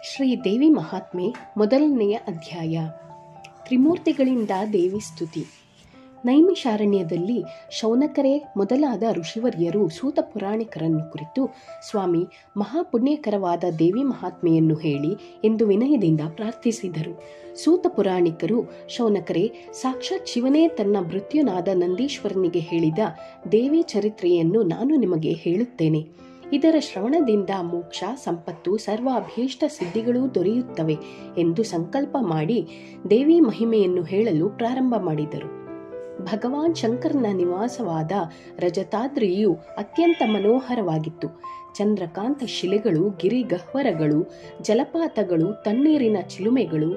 ಶ್ರೀ ದೇವಿ ಮಹಾತ್ಮೆ ಮೊದಲನೆಯ ಅಧ್ಯಾಯ. ತ್ರಿಮೂರ್ತಿಗಳಿಂದ ದೇವಿ ಸ್ತುತಿ. ನೈಮಿಷಾರಣ್ಯದಲ್ಲಿ ಶೌನಕರೇ ಮೊದಲಾದ ಋಷಿವರ್ಯರು ಸೂತ ಪುರಾಣಿಕರನ್ನು ಕುರಿತು, ಸ್ವಾಮಿ, ಮಹಾಪುಣ್ಯಕರವಾದ ದೇವಿ ಮಹಾತ್ಮೆಯನ್ನು ಹೇಳಿ ಎಂದು ವಿನಯದಿಂದ ಪ್ರಾರ್ಥಿಸಿದರು. ಸೂತ ಪುರಾಣಿಕರು, ಶೌನಕರೇ, ಸಾಕ್ಷಾತ್ ಶಿವನೇ ತನ್ನ ಭೃತ್ಯನಾದ ನಂದೀಶ್ವರನಿಗೆ ಹೇಳಿದ ದೇವಿ ಚರಿತ್ರೆಯನ್ನು ನಾನು ನಿಮಗೆ ಹೇಳುತ್ತೇನೆ. ಇದರ ಶ್ರವಣದಿಂದ ಮೋಕ್ಷ, ಸಂಪತ್ತು, ಸರ್ವ ಅಭೀಷ್ಟ ಸಿದ್ಧಿಗಳೂ ದೊರೆಯುತ್ತವೆ ಎಂದು ಸಂಕಲ್ಪ ಮಾಡಿ ದೇವಿ ಮಹಿಮೆಯನ್ನು ಹೇಳಲು ಪ್ರಾರಂಭ ಮಾಡಿದರು. ಭಗವಾನ್ ಶಂಕರನ ನಿವಾಸವಾದ ರಜತಾದ್ರಿಯು ಅತ್ಯಂತ ಮನೋಹರವಾಗಿತ್ತು. ಚಂದ್ರಕಾಂತ ಶಿಲೆಗಳು, ಗಿರಿಗಹ್ವರಗಳು, ಜಲಪಾತಗಳು, ತಣ್ಣೀರಿನ ಚಿಲುಮೆಗಳು,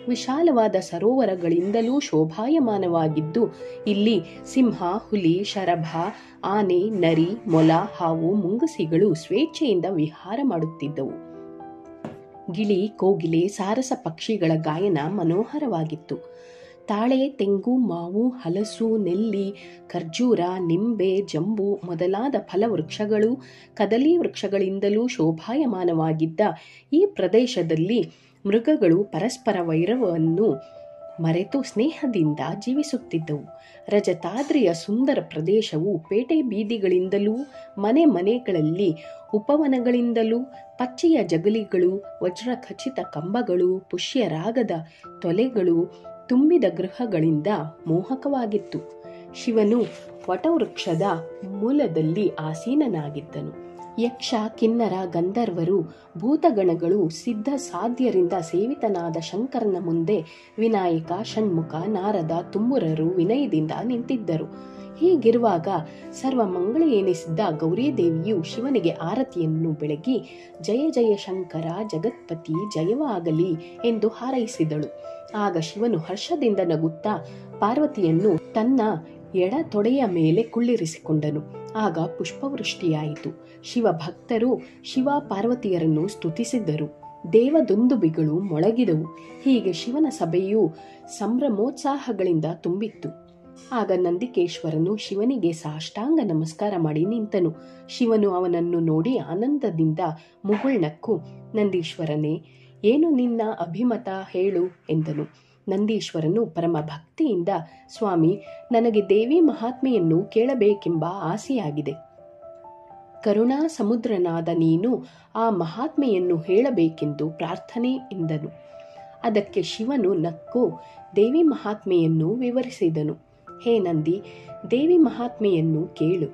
ವಿಶಾಲವಾದ ಸರೋವರಗಳಿಂದಲೂ ಶೋಭಾಯಮಾನವಾಗಿದ್ದು, ಇಲ್ಲಿ ಸಿಂಹ, ಹುಲಿ, ಶರಭ, ಆನೆ, ನರಿ, ಮೊಲ, ಹಾವು, ಮುಂಗುಸಿಗಳು ಸ್ವೇಚ್ಛೆಯಿಂದ ವಿಹಾರ ಮಾಡುತ್ತಿದ್ದವು. ಗಿಳಿ, ಕೋಗಿಲೆ, ಸಾರಸ ಪಕ್ಷಿಗಳ ಗಾಯನ ಮನೋಹರವಾಗಿತ್ತು. ತಾಳೆ, ತೆಂಗು, ಮಾವು, ಹಲಸು, ನೆಲ್ಲಿ, ಖರ್ಜೂರ, ನಿಂಬೆ, ಜಂಬು ಮೊದಲಾದ ಫಲವೃಕ್ಷಗಳು, ಕದಲಿ ವೃಕ್ಷಗಳಿಂದಲೂ ಶೋಭಾಯಮಾನವಾಗಿದ್ದ ಈ ಪ್ರದೇಶದಲ್ಲಿ ಮೃಗಗಳು ಪರಸ್ಪರ ವೈರವನ್ನು ಮರೆತು ಸ್ನೇಹದಿಂದ ಜೀವಿಸುತ್ತಿದ್ದವು. ರಜತಾದ್ರಿಯ ಸುಂದರ ಪ್ರದೇಶವು ಪೇಟೆ ಬೀದಿಗಳಿಂದಲೂ, ಮನೆ ಮನೆಗಳಲ್ಲಿ ಉಪವನಗಳಿಂದಲೂ, ಪಚ್ಚೆಯ ಜಗಲಿಗಳು, ವಜ್ರಖಚಿತ ಕಂಬಗಳು, ಪುಷ್ಯರಾಗದ ತೊಲೆಗಳು ತುಂಬಿದ ಗೃಹಗಳಿಂದ ಮೋಹಕವಾಗಿತ್ತು. ಶಿವನು ವಟವೃಕ್ಷದ ಮೂಲದಲ್ಲಿ ಆಸೀನನಾಗಿದ್ದನು. ಯಕ್ಷ, ಕಿನ್ನರ, ಗಂಧರ್ವರು, ಭೂತಗಣಗಳು, ಸಿದ್ಧ ಸಾಧ್ಯರಿಂದ ಸೇವಿತನಾದ ಶಂಕರನ ಮುಂದೆ ವಿನಾಯಕ, ಷಣ್ಮುಖ, ನಾರದ, ತುಂಬುರರು ವಿನಯದಿಂದ ನಿಂತಿದ್ದರು. ಹೀಗಿರುವಾಗ ಸರ್ವಮಂಗಳ ಎನಿಸಿದ್ದ ಗೌರೀದೇವಿಯು ಶಿವನಿಗೆ ಆರತಿಯನ್ನು ಬೆಳಗಿ, ಜಯ ಜಯ ಶಂಕರ, ಜಗತ್ಪತಿ ಜಯವಾಗಲಿ ಎಂದು ಹಾರೈಸಿದಳು. ಆಗ ಶಿವನು ಹರ್ಷದಿಂದ ನಗುತ್ತಾ ಪಾರ್ವತಿಯನ್ನು ತನ್ನ ಎಡ ತೊಡೆಯ ಮೇಲೆ ಕುಳ್ಳಿರಿಸಿಕೊಂಡನು. ಆಗ ಪುಷ್ಪವೃಷ್ಟಿಯಾಯಿತು. ಶಿವ ಭಕ್ತರು ಶಿವ ಪಾರ್ವತಿಯರನ್ನು ಸ್ತುತಿಸಿದ್ದರು. ದೇವದುಂದುಬಿಗಳು ಮೊಳಗಿದವು. ಹೀಗೆ ಶಿವನ ಸಭೆಯು ಸಂಭ್ರಮೋತ್ಸಾಹಗಳಿಂದ ತುಂಬಿತ್ತು. ಆಗ ನಂದಿಕೇಶ್ವರನು ಶಿವನಿಗೆ ಸಾಷ್ಟಾಂಗ ನಮಸ್ಕಾರ ಮಾಡಿ ನಿಂತನು. ಶಿವನು ಅವನನ್ನು ನೋಡಿ ಆನಂದದಿಂದ ಮುಗುಳ್ನಕ್ಕು, ನಂದೀಶ್ವರನೇ, ಏನು ನಿನ್ನ ಅಭಿಮತ ಹೇಳು ಎಂದನು. ನಂದೀಶ್ವರನು ಪರಮ ಭಕ್ತಿಯಿಂದ, ಸ್ವಾಮಿ, ನನಗೆ ದೇವಿ ಮಹಾತ್ಮೆಯನ್ನು ಕೇಳಬೇಕೆಂಬ ಆಸೆಯಾಗಿದೆ. ಕರುಣಾ ಸಮುದ್ರನಾದ ನೀನು ಆ ಮಹಾತ್ಮೆಯನ್ನು ಹೇಳಬೇಕೆಂದು ಪ್ರಾರ್ಥನೆ ಎಂದನು. ಅದಕ್ಕೆ ಶಿವನು ನಕ್ಕು ದೇವಿ ಮಹಾತ್ಮೆಯನ್ನು ವಿವರಿಸಿದನು. ಹೇ ನಂದಿ, ದೇವಿ ಮಹಾತ್ಮೆಯನ್ನು ಕೇಳು.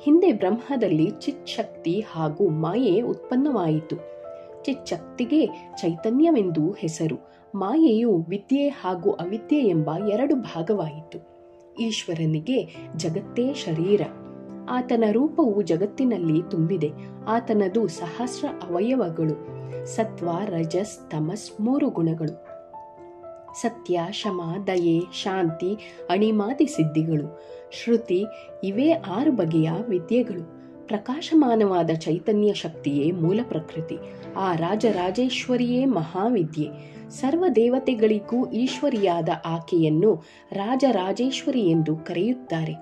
ಹಿಂದೆ ಬ್ರಹ್ಮದಲ್ಲಿ ಚಿತ್ಶಕ್ತಿ ಹಾಗೂ ಮಾಯೆ ಉತ್ಪನ್ನವಾಯಿತು. ಚಿತ್ಶಕ್ತಿಗೆ ಚೈತನ್ಯವೆಂದು ಹೆಸರು. ಮಾಯೆಯು ವಿದ್ಯೆ ಹಾಗೂ ಅವಿದ್ಯೆ ಎಂಬ ಎರಡು ಭಾಗವಾಯಿತು. ಈಶ್ವರನಿಗೆ ಜಗತ್ತೇ ಶರೀರ. ಆತನ ರೂಪವು ಜಗತ್ತಿನಲ್ಲಿ ತುಂಬಿದೆ. ಆತನದು ಸಹಸ್ರ ಅವಯವಗಳು. ಸತ್ವ, ರಜಸ್, ತಮಸ್ ಮೂರು ಗುಣಗಳು. ಸತ್ಯ, ಶಮ, ದಯೆ, ಶಾಂತಿ, ಅಣಿಮಾದಿ ಸಿದ್ಧಿಗಳು. ಶ್ರುತಿ ಇವೇ 6 ಬಗೆಯ ವಿದ್ಯೆಗಳು. ಪ್ರಕಾಶಮಾನವಾದ ಚೈತನ್ಯ ಶಕ್ತಿಯೇ ಮೂಲ ಪ್ರಕೃತಿ. ಆ ರಾಜರಾಜೇಶ್ವರಿಯೇ ಮಹಾವಿದ್ಯೆ. ಸರ್ವ ದೇವತೆಗಳಿಗೂ ಈಶ್ವರಿಯಾದ ಆಕೆಯನ್ನು ರಾಜರಾಜೇಶ್ವರಿ ಎಂದು ಕರೆಯುತ್ತಾರೆ.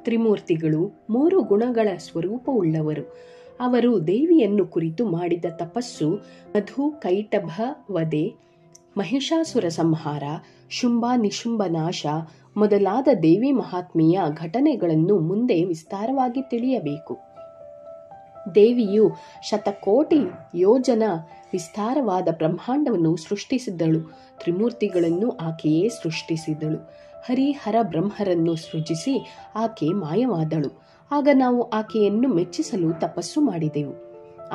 ತ್ರಿಮೂರ್ತಿಗಳು 3 ಗುಣಗಳ ಸ್ವರೂಪವುಳ್ಳವರು. ಅವರು ದೇವಿಯನ್ನು ಕುರಿತು ಮಾಡಿದ ತಪಸ್ಸು, ಮಧು ಕೈಟಭ ವಧೆ, ಮಹಿಷಾಸುರ ಸಂಹಾರ, ಶುಂಭ ನಿಶುಂಭ ನಾಶ ಮೊದಲಾದ ದೇವಿ ಮಹಾತ್ಮೆಯ ಘಟನೆಗಳನ್ನು ಮುಂದೆ ವಿಸ್ತಾರವಾಗಿ ತಿಳಿಯಬೇಕು. ದೇವಿಯು ಶತಕೋಟಿ ಯೋಜನ ವಿಸ್ತಾರವಾದ ಬ್ರಹ್ಮಾಂಡವನ್ನು ಸೃಷ್ಟಿಸಿದಳು. ತ್ರಿಮೂರ್ತಿಗಳನ್ನು ಆಕೆಯೇ ಸೃಷ್ಟಿಸಿದಳು. ಹರಿಹರ ಬ್ರಹ್ಮರನ್ನು ಸೃಜಿಸಿ ಆಕೆ ಮಾಯವಾದಳು. ಆಗ ನಾವು ಆಕೆಯನ್ನು ಮೆಚ್ಚಿಸಲು ತಪಸ್ಸು ಮಾಡಿದೆವು.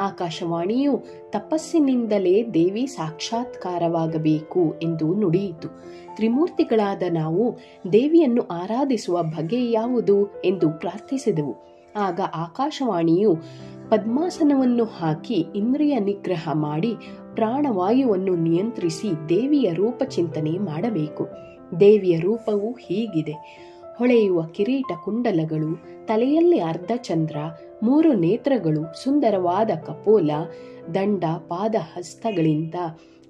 ಆಕಾಶವಾಣಿಯು ತಪಸ್ಸಿನಿಂದಲೇ ದೇವಿ ಸಾಕ್ಷಾತ್ಕಾರವಾಗಬೇಕು ಎಂದು ನುಡಿಯಿತು. ತ್ರಿಮೂರ್ತಿಗಳಾದ ನಾವು ದೇವಿಯನ್ನು ಆರಾಧಿಸುವ ಬಗೆ ಯಾವುದು ಎಂದು ಪ್ರಾರ್ಥಿಸಿದೆವು. ಆಗ ಆಕಾಶವಾಣಿಯು ಪದ್ಮಾಸನವನ್ನು ಹಾಕಿ ಇಂದ್ರಿಯ ನಿಗ್ರಹ ಮಾಡಿ ಪ್ರಾಣವಾಯುವನ್ನು ನಿಯಂತ್ರಿಸಿ ದೇವಿಯ ರೂಪ ಚಿಂತನೆ ಮಾಡಬೇಕು. ದೇವಿಯ ರೂಪವು ಹೀಗಿದೆ: ಹೊಳೆಯುವ ಕಿರೀಟ ಕುಂಡಲಗಳು, ತಲೆಯಲ್ಲಿ ಅರ್ಧಚಂದ್ರ, 3 ನೇತ್ರಗಳು, ಸುಂದರವಾದ ಕಪೋಲ, ದಂಡ, ಪಾದ, ಹಸ್ತಗಳಿಂದ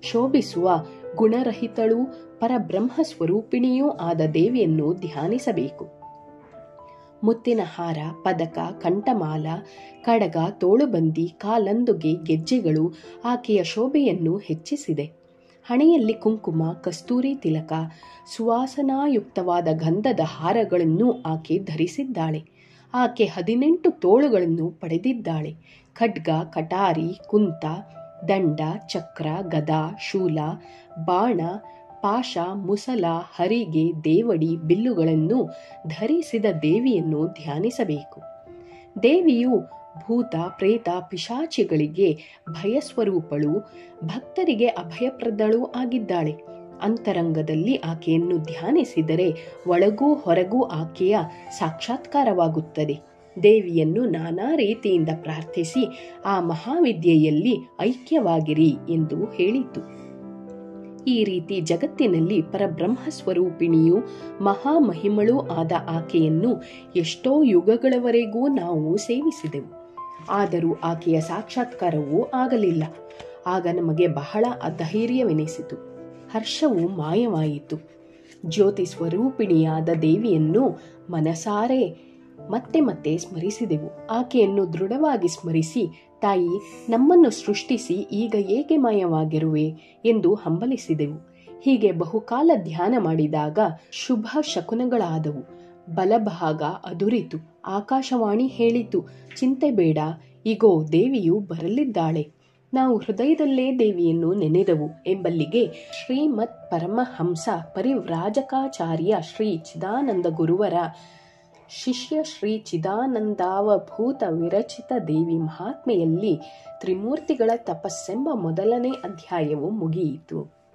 ಶೋಭಿಸುವ ಗುಣರಹಿತಳೂ ಪರಬ್ರಹ್ಮ ಸ್ವರೂಪಿಣಿಯೂ ಆದ ದೇವಿಯನ್ನು ಧ್ಯಾನಿಸಬೇಕು. ಮುತ್ತಿನ ಹಾರ, ಪದಕ, ಕಂಠಮಾಲ, ಕಡಗ, ತೋಳುಬಂದಿ, ಕಾಲಂದುಗೆ, ಗೆಜ್ಜೆಗಳು ಆಕೆಯ ಶೋಭೆಯನ್ನು ಹೆಚ್ಚಿಸಿದೆ. ಹಣೆಯಲ್ಲಿ ಕುಂಕುಮ, ಕಸ್ತೂರಿ ತಿಲಕ, ಸುವಾಸನಾಯುಕ್ತವಾದ ಗಂಧದ ಹಾರಗಳನ್ನು ಆಕೆ ಧರಿಸಿದ್ದಾಳೆ. ಆಕೆ 18 ತೋಳುಗಳನ್ನು ಪಡೆದಿದ್ದಾಳೆ. ಖಡ್ಗ, ಕಟಾರಿ, ಕುಂತ, ದಂಡ, ಚಕ್ರ, ಗದಾ, ಶೂಲ, ಬಾಣ, ಪಾಶ, ಮುಸಲ, ಹರಿಗೆ, ದೇವಡಿ, ಬಿಲ್ಲುಗಳನ್ನು ಧರಿಸಿದ ದೇವಿಯನ್ನು ಧ್ಯಾನಿಸಬೇಕು. ದೇವಿಯು ಭೂತ, ಪ್ರೇತ, ಪಿಶಾಚಿಗಳಿಗೆ ಭಯಸ್ವರೂಪಳು, ಭಕ್ತರಿಗೆ ಅಭಯಪ್ರದಳೂ ಆಗಿದ್ದಾಳೆ. ಅಂತರಂಗದಲ್ಲಿ ಆಕೆಯನ್ನು ಧ್ಯಾನಿಸಿದರೆ ಒಳಗೂ ಹೊರಗೂ ಆಕೆಯ ಸಾಕ್ಷಾತ್ಕಾರವಾಗುತ್ತದೆ. ದೇವಿಯನ್ನು ನಾನಾ ರೀತಿಯಿಂದ ಪ್ರಾರ್ಥಿಸಿ ಆ ಮಹಾವಿದ್ಯೆಯಲ್ಲಿ ಐಕ್ಯವಾಗಿರಿ ಎಂದು ಹೇಳಿತು. ಈ ರೀತಿ ಜಗತ್ತಿನಲ್ಲಿ ಪರಬ್ರಹ್ಮ ಸ್ವರೂಪಿಣಿಯೂ ಮಹಾಮಹಿಮಳೂ ಆದ ಆಕೆಯನ್ನು ಎಷ್ಟೋ ಯುಗಗಳವರೆಗೂ ನಾವು ಸೇವಿಸಿದೆವು. ಆದರೂ ಆಕೆಯ ಸಾಕ್ಷಾತ್ಕಾರವೂ ಆಗಲಿಲ್ಲ. ಆಗ ನಮಗೆ ಬಹಳ ಅಧೈರ್ಯವೆನಿಸಿತು. ಹರ್ಷವು ಮಾಯವಾಯಿತು. ಜ್ಯೋತಿ ಸ್ವರೂಪಿಣಿಯಾದ ದೇವಿಯನ್ನು ಮನಸಾರೆ ಮತ್ತೆ ಮತ್ತೆ ಸ್ಮರಿಸಿದೆವು. ಆಕೆಯನ್ನು ದೃಢವಾಗಿ ಸ್ಮರಿಸಿ, ತಾಯಿ, ನಮ್ಮನ್ನು ಸೃಷ್ಟಿಸಿ ಈಗ ಏಕೆ ಮಾಯವಾಗಿರುವೆ ಎಂದು ಹಂಬಲಿಸಿದೆವು. ಹೀಗೆ ಬಹುಕಾಲ ಧ್ಯಾನ ಮಾಡಿದಾಗ ಶುಭ ಶಕುನಗಳಾದವು. ಬಲಭಾಗ ಅದುರಿತು. ಆಕಾಶವಾಣಿ ಹೇಳಿತು, ಚಿಂತೆ ಬೇಡ, ಇಗೋ ದೇವಿಯು ಬರಲಿದ್ದಾಳೆ. ನಾವು ಹೃದಯದಲ್ಲೇ ದೇವಿಯನ್ನು ನೆನೆದೆವು ಎಂಬಲ್ಲಿಗೆ ಶ್ರೀಮತ್ ಪರಮಹಂಸ ಪರಿವ್ರಾಜಕಾಚಾರ್ಯ ಶ್ರೀ ಚಿದಾನಂದ ಗುರುವರ ಶಿಷ್ಯ ಶ್ರೀ ಚಿದಾನಂದಾವಭೂತ ವಿರಚಿತ ದೇವಿ ಮಹಾತ್ಮೆಯಲ್ಲಿ ತ್ರಿಮೂರ್ತಿಗಳ ತಪಸ್ಸೆಂಬ ಮೊದಲನೇ ಅಧ್ಯಾಯವು ಮುಗಿಯಿತು.